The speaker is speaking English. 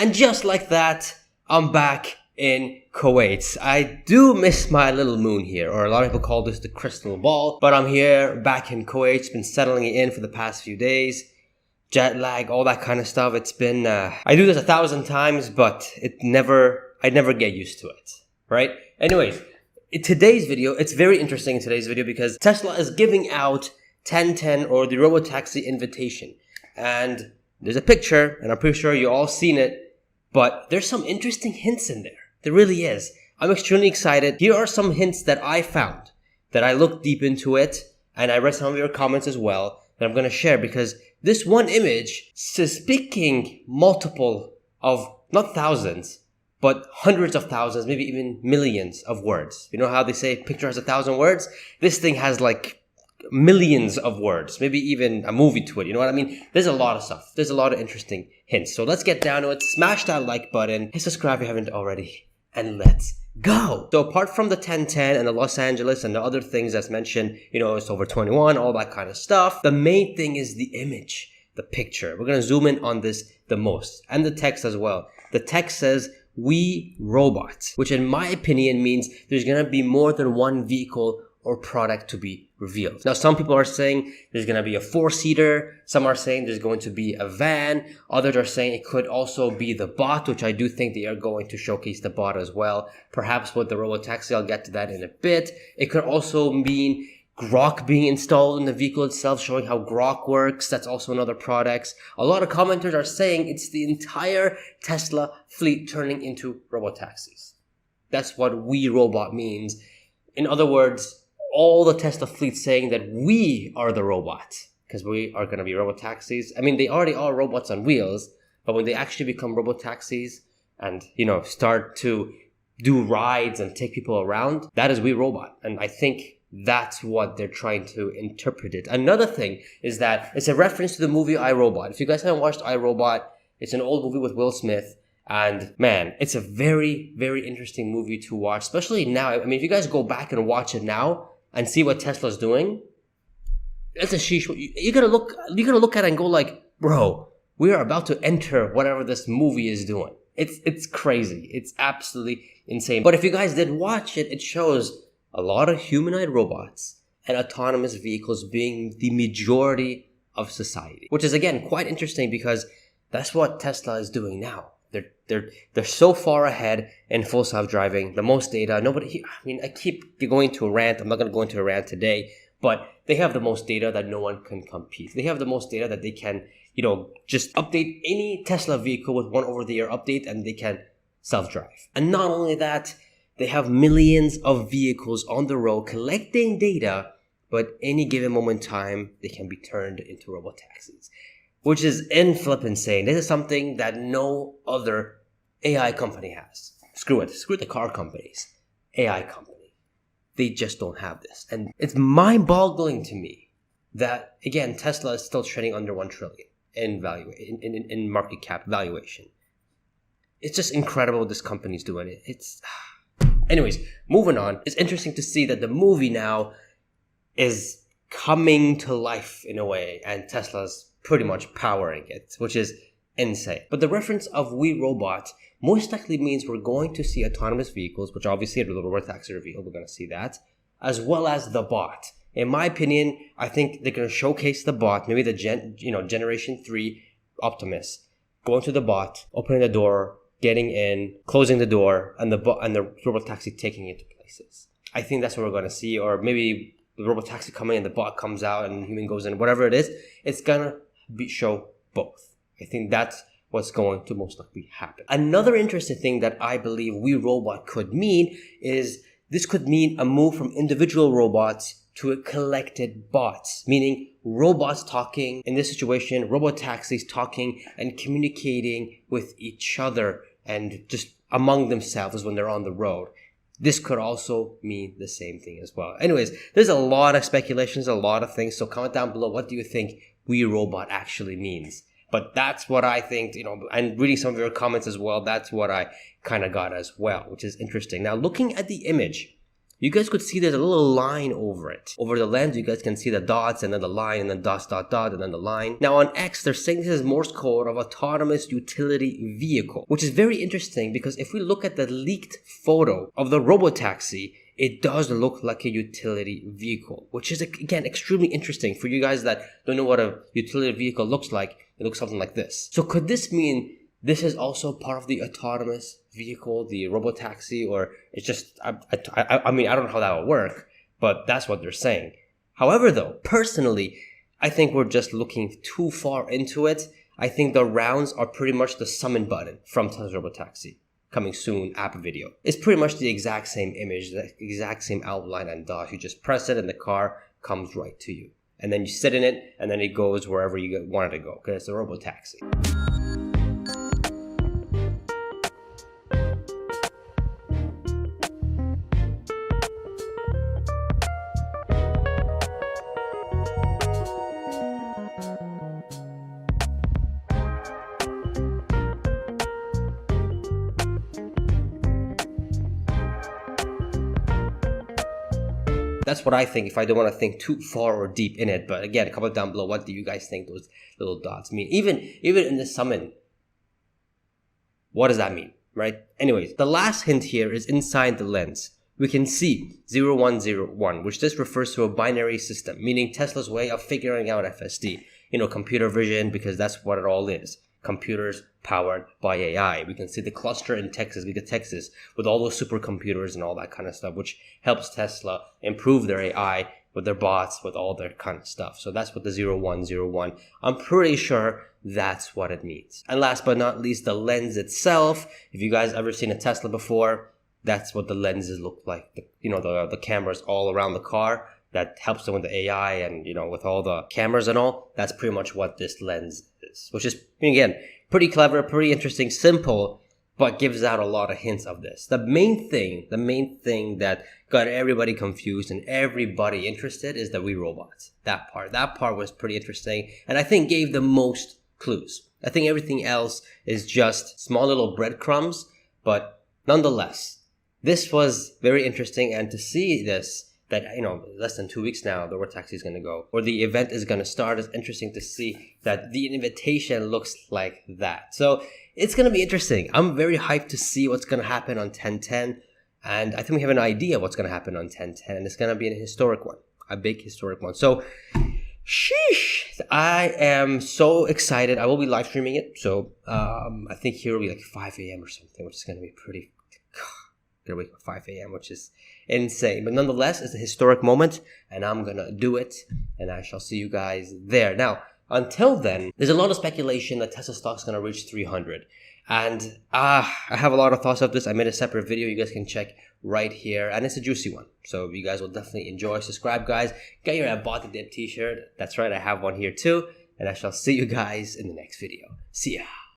And just like that, I'm back in Kuwait. I do miss my little moon here, or a lot of people call this the crystal ball, but I'm here back in Kuwait. It's been settling in for the past few days. Jet lag, all that kind of stuff. It's been, I do this 1,000 times, but I never get used to it, right? Anyways, in today's video, it's very interesting in today's video because Tesla is giving out 1010 or the Robotaxi invitation. And there's a picture, and I'm pretty sure you all seen it, but there's some interesting hints in there. There really is. I'm extremely excited. Here are some hints that I found, that I looked deep into it, and I read some of your comments as well, that I'm going to share because this one image is speaking multiple of, not thousands, but hundreds of thousands, maybe even millions of words. You know how they say a picture has 1,000 words? This thing has like millions of words, maybe even a movie to it. You know what I mean? There's a lot of stuff. There's a lot of interesting hints. So let's get down to it. Smash that like button. Hit subscribe if you haven't already. And let's go. So apart from the 1010 and the Los Angeles and the other things that's mentioned, you know, it's over 21, all that kind of stuff. The main thing is the image, the picture. We're going to zoom in on this the most. And the text as well. The text says, "We robots," which in my opinion means there's going to be more than one vehicle or product to be revealed. Now, some people are saying there's going to be a 4-seater. Some are saying there's going to be a van. Others are saying it could also be the bot, which I do think they are going to showcase the bot as well. Perhaps with the Robotaxi, I'll get to that in a bit. It could also mean Grok being installed in the vehicle itself, showing how Grok works. That's also another product. A lot of commenters are saying it's the entire Tesla fleet turning into Robotaxis. That's what "we robot" means. In other words, all the Tesla fleet saying that we are the robots because we are going to be Robotaxis. I mean, they already are robots on wheels, but when they actually become Robotaxis and, you know, start to do rides and take people around, that is we robot. And I think that's what they're trying to interpret it. Another thing is that it's a reference to the movie I, Robot. If you guys haven't watched I, Robot, it's an old movie with Will Smith. And man, it's a very, very interesting movie to watch, especially now. I mean, if you guys go back and watch it now and see what Tesla's doing, it's a sheesh. You're gonna look at it and go like, bro, we are about to enter whatever this movie is doing. It's crazy. It's absolutely insane. But if you guys did watch it, it shows a lot of humanoid robots and autonomous vehicles being the majority of society, which is again quite interesting because that's what Tesla is doing now. They're so far ahead in full self-driving, the most data. I keep going to a rant. I'm not going to go into a rant today, but they have the most data that no one can compete. They have the most data that they can, you know, just update any Tesla vehicle with one over-the-air update and they can self-drive. And not only that, they have millions of vehicles on the road collecting data, but any given moment in time, they can be turned into Robotaxis. Which is insane. This is something that no other AI company has. Screw it. Screw the car companies. AI company. They just don't have this. And it's mind-boggling to me that, again, Tesla is still trading under 1 trillion in value, in market cap valuation. It's just incredible what this company's doing. Anyways, moving on. It's interesting to see that the movie now is coming to life in a way, and Tesla's pretty much powering it, which is insane. But the reference of "we robot" most likely means we're going to see autonomous vehicles, which obviously at the Robotaxi reveal, we're going to see that, as well as the bot. In my opinion, I think they're going to showcase the bot, maybe the Generation 3 Optimus, going to the bot, opening the door, getting in, closing the door, and the Robotaxi taking it to places. I think that's what we're going to see, or maybe the Robotaxi coming and the bot comes out and the human goes in, whatever it is, it's going to show both. I think that's what's going to most likely happen. Another interesting thing that I believe "we robot" could mean is this could mean a move from individual robots to a collected bots, meaning robots talking, in this situation, Robotaxis talking and communicating with each other and just among themselves when they're on the road. This could also mean the same thing as well. Anyways, there's a lot of speculations, a lot of things. So comment down below, what do you think "we robot" actually means? But that's what I think, and reading some of your comments as well, that's what I kind of got as well, which is interesting. Now, looking at the image, you guys could see there's a little line over it. Over the lens, you guys can see the dots and then the line and then dots, dot, dot, and then the line. Now on X, they're saying this is Morse code of autonomous utility vehicle, which is very interesting because if we look at the leaked photo of the robotaxi, it does look like a utility vehicle, which is, again, extremely interesting for you guys that don't know what a utility vehicle looks like. It looks something like this. So could this mean this is also part of the autonomous vehicle, the robotaxi, or it's just, I mean, I don't know how that will work, but that's what they're saying. However, though, personally, I think we're just looking too far into it. I think the rounds are pretty much the summon button from Tesla Robotaxi. Coming soon app video. It's pretty much the exact same image, the exact same outline and dot. You just press it and the car comes right to you. And then you sit in it and then it goes wherever you want it to go because it's a robotaxi. That's what I think if I don't want to think too far or deep in it. But again, comment down below, what do you guys think those little dots mean? Even in the summon, what does that mean, right? Anyways, the last hint here is inside the lens. We can see 0101, which this refers to a binary system, meaning Tesla's way of figuring out FSD. Computer vision, because that's what it all is. Computers powered by AI. We can see the cluster in Texas, Texas, with all those supercomputers and all that kind of stuff, which helps Tesla improve their AI with their bots, with all their kind of stuff. So that's what the 0101. I'm pretty sure that's what it means. And last but not least, the lens itself. If you guys ever seen a Tesla before, that's what the lenses look like. The cameras all around the car. That helps them with the AI and, with all the cameras and all. That's pretty much what this lens is, which is, again, pretty clever, pretty interesting, simple, but gives out a lot of hints of this. The main thing that got everybody confused and everybody interested is the We Robots. That part was pretty interesting and I think gave the most clues. I think everything else is just small little breadcrumbs, but nonetheless, this was very interesting. And to see this, that, less than 2 weeks now, the robotaxi is going to go, or the event is going to start. It's interesting to see that the invitation looks like that. So it's going to be interesting. I'm very hyped to see what's going to happen on 10/10. And I think we have an idea what's going to happen on 10/10. And it's going to be a historic one, a big historic one. So, sheesh, I am so excited. I will be live streaming it. So I think here will be like 5 a.m. or something, which is going to be pretty... Gonna wake up at 5 a.m., which is insane. But nonetheless, it's a historic moment, and I'm gonna do it, and I shall see you guys there. Now, until then, there's a lot of speculation that Tesla stock's gonna reach 300. And I have a lot of thoughts of this. I made a separate video you guys can check right here, and it's a juicy one. So you guys will definitely enjoy. Subscribe, guys. Get your Bought the Dip t-shirt. That's right, I have one here too. And I shall see you guys in the next video. See ya.